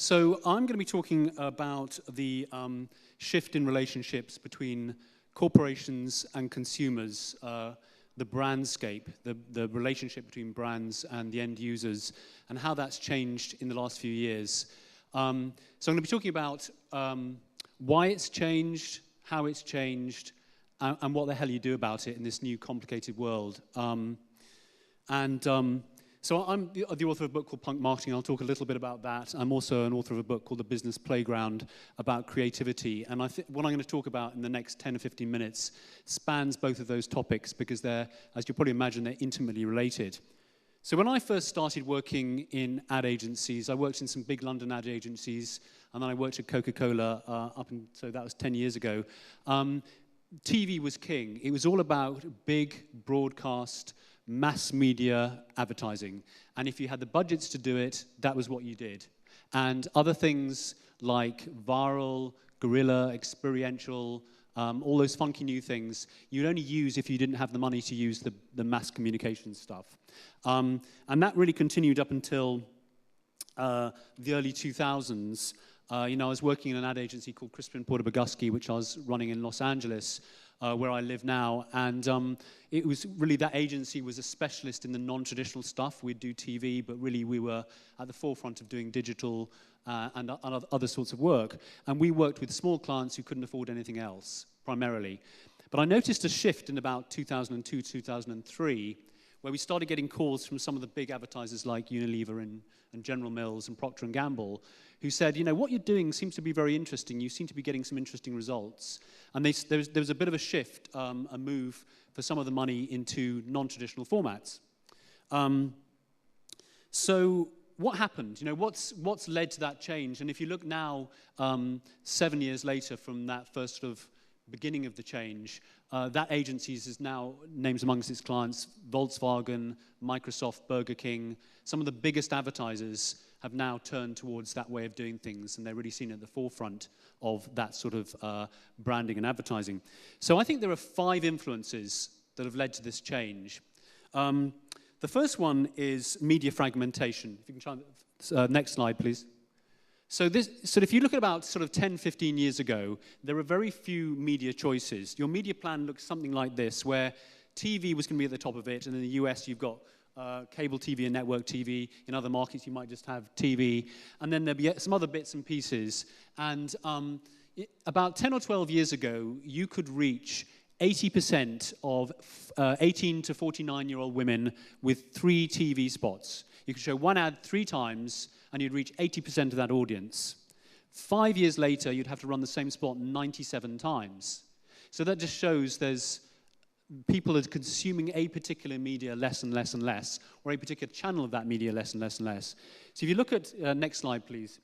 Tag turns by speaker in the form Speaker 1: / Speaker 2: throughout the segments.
Speaker 1: So I'm going to be talking about the shift in relationships between corporations and consumers, the brandscape, the relationship between brands and the end users, and how that's changed in the last few years. So I'm going to be talking about why it's changed, how it's changed, and what the hell you do about it in this new complicated world. So I'm the author of a book called Punk Marketing. I'll talk a little bit about that. I'm also an author of a book called The Business Playground about creativity. And what I'm going to talk about in the next 10 or 15 minutes spans both of those topics because they're, as you probably imagine, they're intimately related. So when I first started working in ad agencies, I worked in some big London ad agencies, and then I worked at Coca-Cola so that was 10 years ago. TV was king. It was all about big broadcast mass media advertising. And if you had the budgets to do it, that was what you did. And other things like viral, guerrilla, experiential, all those funky new things, you'd only use if you didn't have the money to use the mass communication stuff. And that really continued up until the early 2000s. I was working in an ad agency called Crispin Porter Bogusky, which I was running in Los Angeles, where I live now, and it was really that agency was a specialist in the non-traditional stuff. We'd do TV, but really we were at the forefront of doing digital and other sorts of work. And we worked with small clients who couldn't afford anything else, primarily. But I noticed a shift in about 2002, 2003, where we started getting calls from some of the big advertisers like Unilever and General Mills and Procter & Gamble, who said, what you're doing seems to be very interesting. You seem to be getting some interesting results. And there was a bit of a shift, a move for some of the money into non-traditional formats. So what happened? What's led to that change? And if you look now, 7 years later from that first sort of beginning of the change, that agency is now names amongst its clients Volkswagen, Microsoft, Burger King. Some of the biggest advertisers have now turned towards that way of doing things, and they're really seen at the forefront of that sort of branding and advertising. So I think there are 5 influences that have led to this change. The first one is media fragmentation. If you can try next slide, please. So if you look at about sort of 10, 15 years ago, there were very few media choices. Your media plan looked something like this, where TV was going to be at the top of it, and in the US you've got cable TV and network TV. In other markets you might just have TV, and then there'll be some other bits and pieces. And about 10 or 12 years ago, you could reach 80% of 18 to 49-year-old women with 3 TV spots. You could show one ad 3 times, and you'd reach 80% of that audience. 5 years later, you'd have to run the same spot 97 times. So that just shows people are consuming a particular media less and less and less, or a particular channel of that media less and less and less. So if you look at, next slide, please.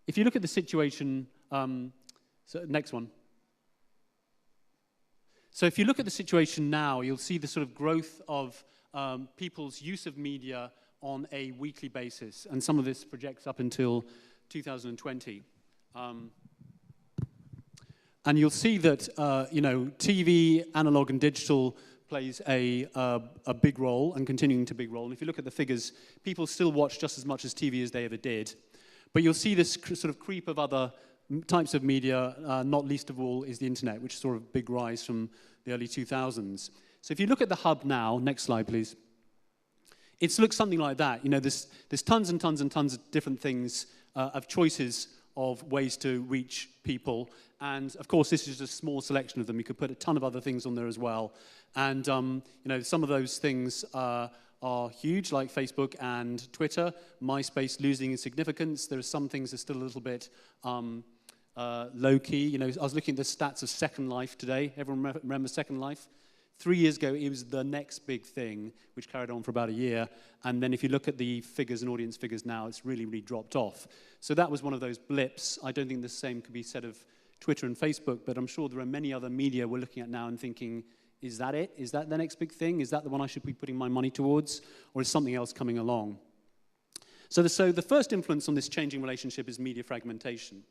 Speaker 1: If you look at the situation, so next one. So if you look at the situation now, you'll see the sort of growth of people's use of media on a weekly basis, and some of this projects up until 2020. And you'll see that TV, analog, and digital plays a big role and continuing to big role. And if you look at the figures, people still watch just as much as TV as they ever did. But you'll see this sort of creep of other types of media, not least of all is the internet, which is sort of a big rise from the early 2000s. So if you look at the hub now, next slide, please. It looks something like that. There's tons and tons and tons of different things, of choices of ways to reach people. And of course, this is just a small selection of them. You could put a ton of other things on there as well. And some of those things are huge, like Facebook and Twitter. MySpace losing in significance. There are some things that are still a little bit low-key. I was looking at the stats of Second Life today. Everyone remember Second Life? 3 years ago, it was the next big thing, which carried on for about a year. And then if you look at the figures and audience figures now, it's really, really dropped off. So that was one of those blips. I don't think the same could be said of Twitter and Facebook, but I'm sure there are many other media we're looking at now and thinking, is that it? Is that the next big thing? Is that the one I should be putting my money towards? Or is something else coming along? So the first influence on this changing relationship is media fragmentation.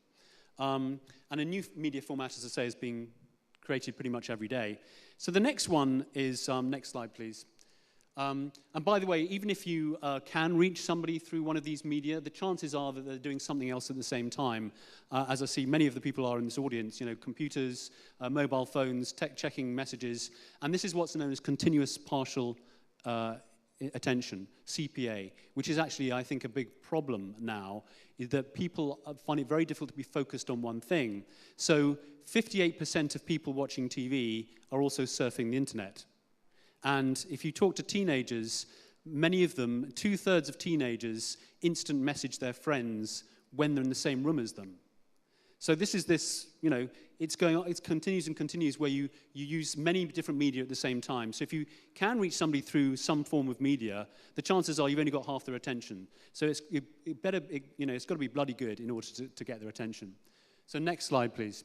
Speaker 1: And a new media format, as I say, is being created pretty much every day. So the next one is, next slide, please. And by the way, even if you can reach somebody through one of these media, the chances are that they're doing something else at the same time. As I see many of the people are in this audience, you know, computers, mobile phones, checking messages, and this is what's known as continuous partial attention, CPA, which is actually, I think, a big problem now, is that people find it very difficult to be focused on one thing. So 58% of people watching TV are also surfing the internet. And if you talk to teenagers, many of them, 2/3 of teenagers, instant message their friends when they're in the same room as them. So this is this, you know, it's going on, it continues and continues, where you use many different media at the same time. So if you can reach somebody through some form of media, the chances are you've only got half their attention. So it's got to be bloody good in order to get their attention. So next slide, please.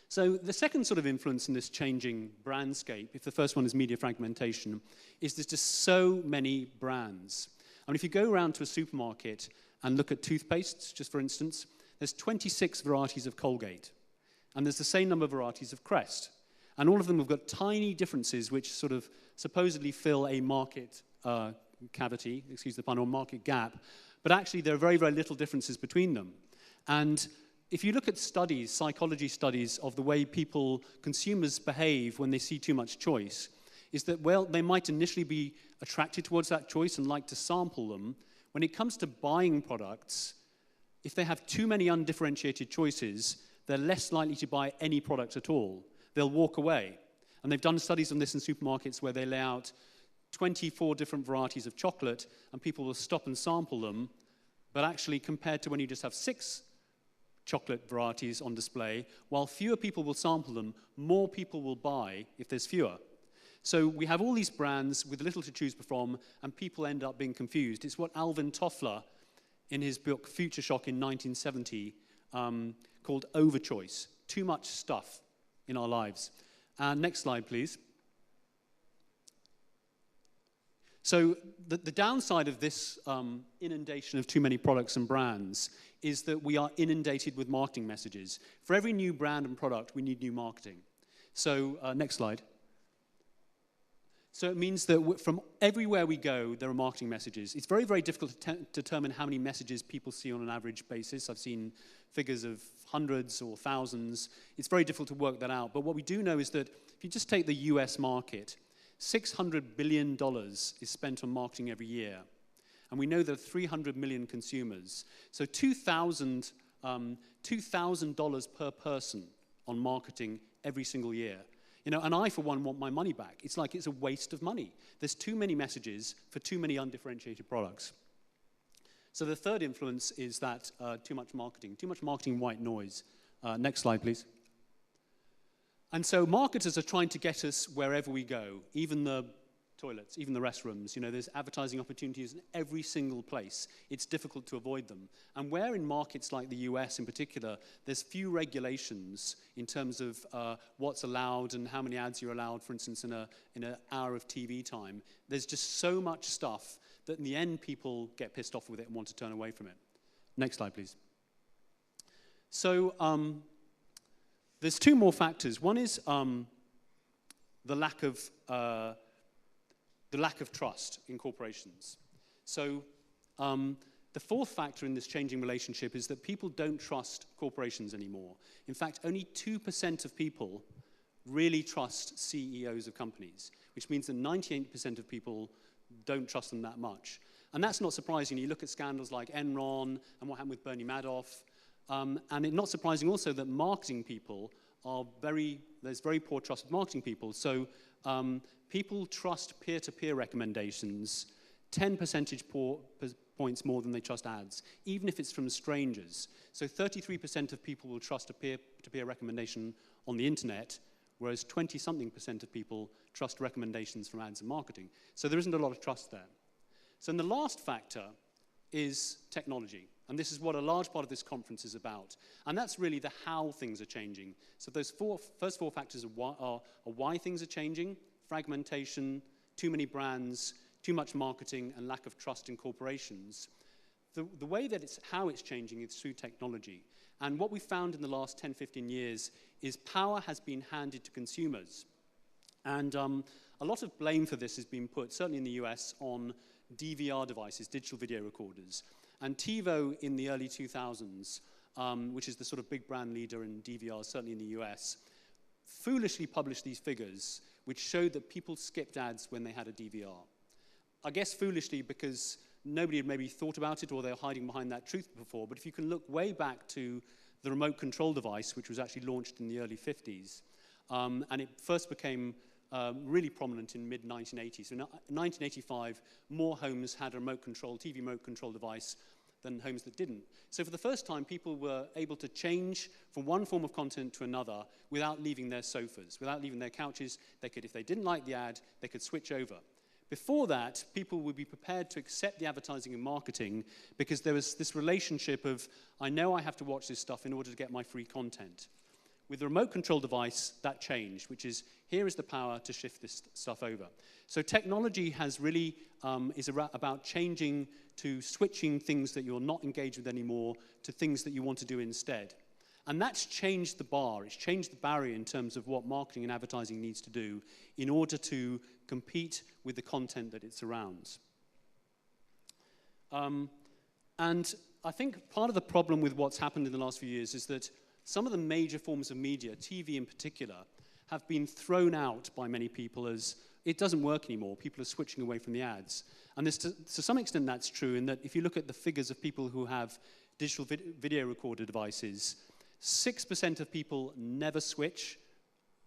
Speaker 1: So the second sort of influence in this changing brandscape, if the first one is media fragmentation, is there's just so many brands. I mean, if you go around to a supermarket and look at toothpastes, just for instance, there's 26 varieties of Colgate, and there's the same number of varieties of Crest. And all of them have got tiny differences which sort of supposedly fill a market cavity, excuse the pun, or market gap, but actually there are very, very little differences between them. And if you look at studies, psychology studies of the way consumers behave when they see too much choice, is that, well, they might initially be attracted towards that choice and like to sample them. When it comes to buying products, if they have too many undifferentiated choices, they're less likely to buy any product at all. They'll walk away. And they've done studies on this in supermarkets where they lay out 24 different varieties of chocolate, and people will stop and sample them. But actually, compared to when you just have 6 chocolate varieties on display, while fewer people will sample them, more people will buy if there's fewer. So we have all these brands with little to choose from, and people end up being confused. It's what Alvin Toffler, in his book Future Shock in 1970, called overchoice, too much stuff in our lives. Next slide, please. So the downside of this inundation of too many products and brands is that we are inundated with marketing messages. For every new brand and product, we need new marketing. So next slide. So it means that from everywhere we go, there are marketing messages. It's very, very difficult to determine how many messages people see on an average basis. I've seen figures of hundreds or thousands. It's very difficult to work that out. But what we do know is that if you just take the US market, $600 billion is spent on marketing every year. And we know there are 300 million consumers. So $2,000 per person on marketing every single year. You know, and I, for one, want my money back. It's like it's a waste of money. There's too many messages for too many undifferentiated products. So the third influence is that too much marketing, white noise. Next slide, please. And so marketers are trying to get us wherever we go, even the toilets, even the restrooms. You know, there's advertising opportunities in every single place. It's difficult to avoid them. And where in markets like the US in particular, there's few regulations in terms of what's allowed and how many ads you're allowed, for instance, in an hour of TV time. There's just so much stuff that in the end people get pissed off with it and want to turn away from it. Next slide, please. So there's 2 more factors. One is the lack of trust in corporations. So the fourth factor in this changing relationship is that people don't trust corporations anymore. In fact, only 2% of people really trust CEOs of companies, which means that 98% of people don't trust them that much. And that's not surprising. You look at scandals like Enron and what happened with Bernie Madoff. And it's not surprising also that marketing people there's very poor trust of marketing people. So people trust peer-to-peer recommendations 10 percentage points more than they trust ads, even if it's from strangers. So 33% of people will trust a peer-to-peer recommendation on the internet, whereas 20-something% of people trust recommendations from ads and marketing. So there isn't a lot of trust there. So then the last factor is technology. And this is what a large part of this conference is about. And that's really the how things are changing. So those first four factors are why things are changing: fragmentation, too many brands, too much marketing, and lack of trust in corporations. The way that how it's changing is through technology. And what we found in the last 10, 15 years is power has been handed to consumers. And a lot of blame for this has been put, certainly in the US, on DVR devices, digital video recorders. And TiVo in the early 2000s, which is the sort of big brand leader in DVR, certainly in the US, foolishly published these figures which showed that people skipped ads when they had a DVR. I guess foolishly because nobody had maybe thought about it or they were hiding behind that truth before, but if you can look way back to the remote control device, which was actually launched in the early 50s, and it first became really prominent in mid-1980s. So in 1985, more homes had a remote control, TV remote control device than homes that didn't. So for the first time, people were able to change from one form of content to another without leaving their sofas, without leaving their couches. They could, if they didn't like the ad, they could switch over. Before that, people would be prepared to accept the advertising and marketing because there was this relationship of, I know I have to watch this stuff in order to get my free content. With the remote control device, that changed, which is, here is the power to shift this stuff over. So technology has really, is about changing to switching things that you're not engaged with anymore to things that you want to do instead. And that's changed the bar. It's changed the barrier in terms of what marketing and advertising needs to do in order to compete with the content that it surrounds. And I think part of the problem with what's happened in the last few years is that some of the major forms of media, TV in particular, have been thrown out by many people as it doesn't work anymore. People are switching away from the ads. And to some extent that's true in that if you look at the figures of people who have digital video recorder devices, 6% of people never switch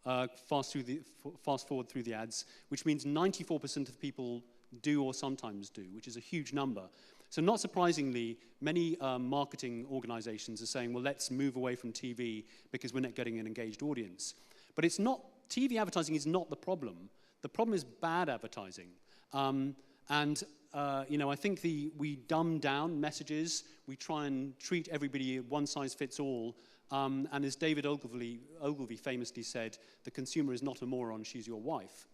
Speaker 1: fast forward through the ads, which means 94% of people do or sometimes do, which is a huge number. So not surprisingly, many marketing organizations are saying, well, let's move away from TV because we're not getting an engaged audience. But it's not, TV advertising is not the problem. The problem is bad advertising. You know, I think we dumb down messages. We try and treat everybody one size fits all. And as David Ogilvy famously said, the consumer is not a moron, she's your wife.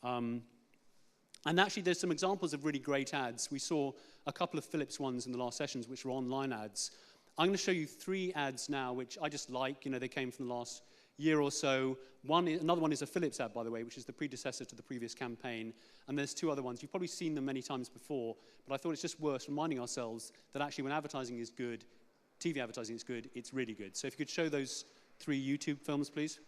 Speaker 1: And actually, there's some examples of really great ads. We saw a couple of Philips ones in the last sessions, which were online ads. I'm going to show you 3 ads now, which I just like. You know, they came from the last year or so. Another one is a Philips ad, by the way, which is the predecessor to the previous campaign. And there's 2 other ones. You've probably seen them many times before, but I thought it's just worth reminding ourselves that actually when advertising is good, TV advertising is good, it's really good. So if you could show those 3 YouTube films, please.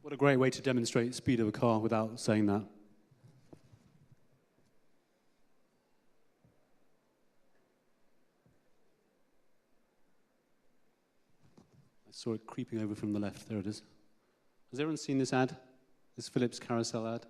Speaker 1: What a great way to demonstrate speed of a car without saying that. I saw it creeping over from the left. There it is. Has everyone seen this ad? This Philips carousel ad?